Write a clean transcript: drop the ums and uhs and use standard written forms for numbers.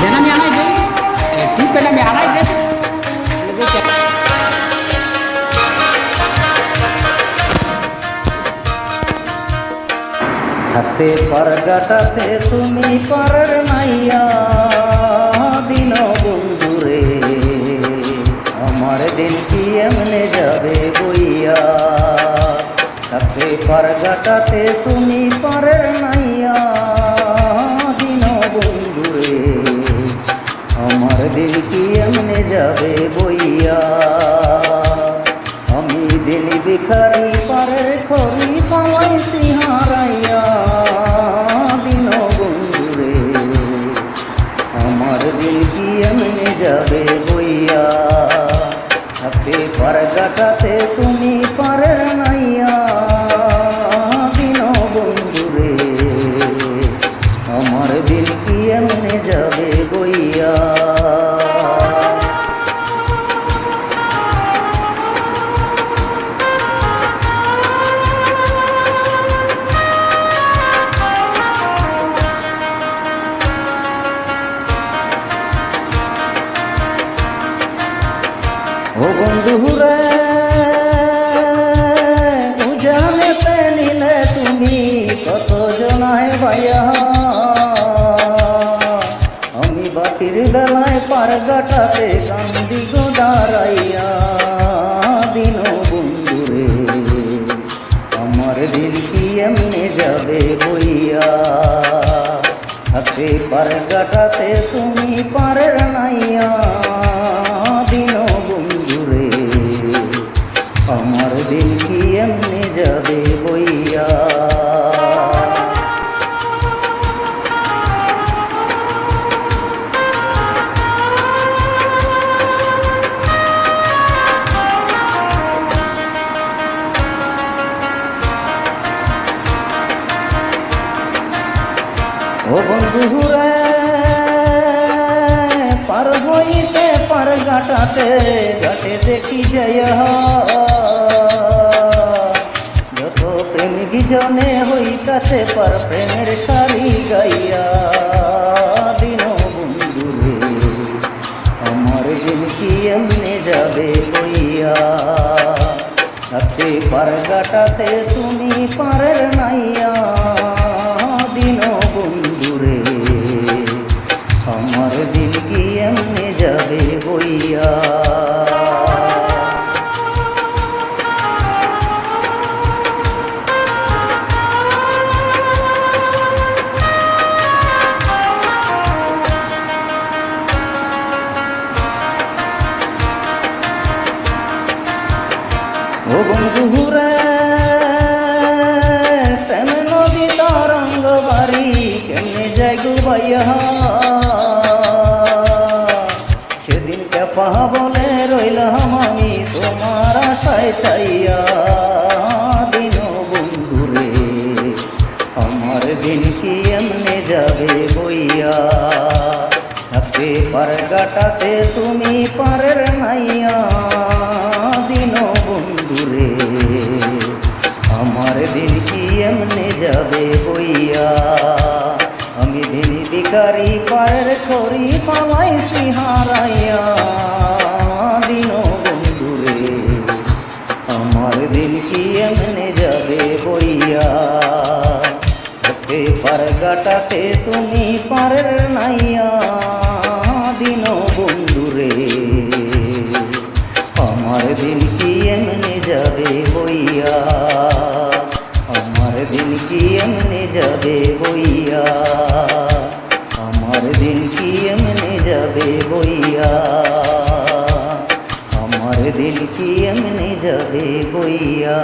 যেন আমি আনাই দিই ঠিক পেলে আমি আনাই দিই থাকতে পারগাটাতে তুমি পারের মাইয়া দিন বন্ধুরে আমার দিন কি এমনে যাবে বইয়া থাকতে পারগাটাতে তুমি পারের মাইয়া দিন বন্ধুরে আমার দিন কি এমনে যাবে বইয়া আমি দিন ভিখারি পারের খরি পালাইছি হারাইয়া দিন বন্ধুরে আমার দিন কি এমনে যাবে বইয়া থাকতে পারগাটাতে তুমি পারের নাইয়া দিন বন্ধুরে আমার দিন কি এমনে যাবে বইয়া ও বন্ধুরে উজানেতে নিলে তুমি কত জনায় ভাইয়া আমি বাটির বেলায় পারগাটাতে কান্দি গো দাঁড়াইয়া দিন বন্ধুরে আমার দিন কি এমনে যাবে বইয়া হাতে পারগাটাতে তুমি পারের নাইয়া দিন বন্ধুরে আমার দিন কি এমনি যাবে বইয়া ও বন্ধুরে পার হইতে পার গাটাতে গাটে দেখি যায় যত প্রেম গিজনে হইতাছে পার প্রেমের সারি গাইয়া দিন বন্ধুরে আমার দিন কি এমনে যাবে বইয়া থাকতে পার গাটাতে তুমি পারের নাইয়া দিন বন্ধুরে আমার দিন কি এমনে যাবে বইয়া ও বন্ধুরে প্রেম নদী তরঙ্গ বাড়ি কেমনে যাই গো ভাইয়া সেদিন কেপা বলে রইলাম আমি তোমার আশায় চাইয়া দিন বন্ধুরে আমার দিন কি এমনে যাবে বইয়া থাকতে পারগাটাতে তুমি পারের নাইয়া দিন বন্ধুরে আমার দিন কি এমনে যাবে বইয়া আমি দিন ভিখারি পায়ের খড়ি পালাইছি হারাইয়া দিন বন্ধুরে আমার দিন কি এমনে যাবে বইয়া থাকতে পারগাটাতে তুমি পারের নাইয়া দিন বন্ধুরে আমার দিন কি এমনে যাবে বইয়া আমার দিন কি এমনে যাবে বইয়া আমার দিন কি এমনে যাবে বইয়া আমার দিন কি এমনে যাবে বইয়া।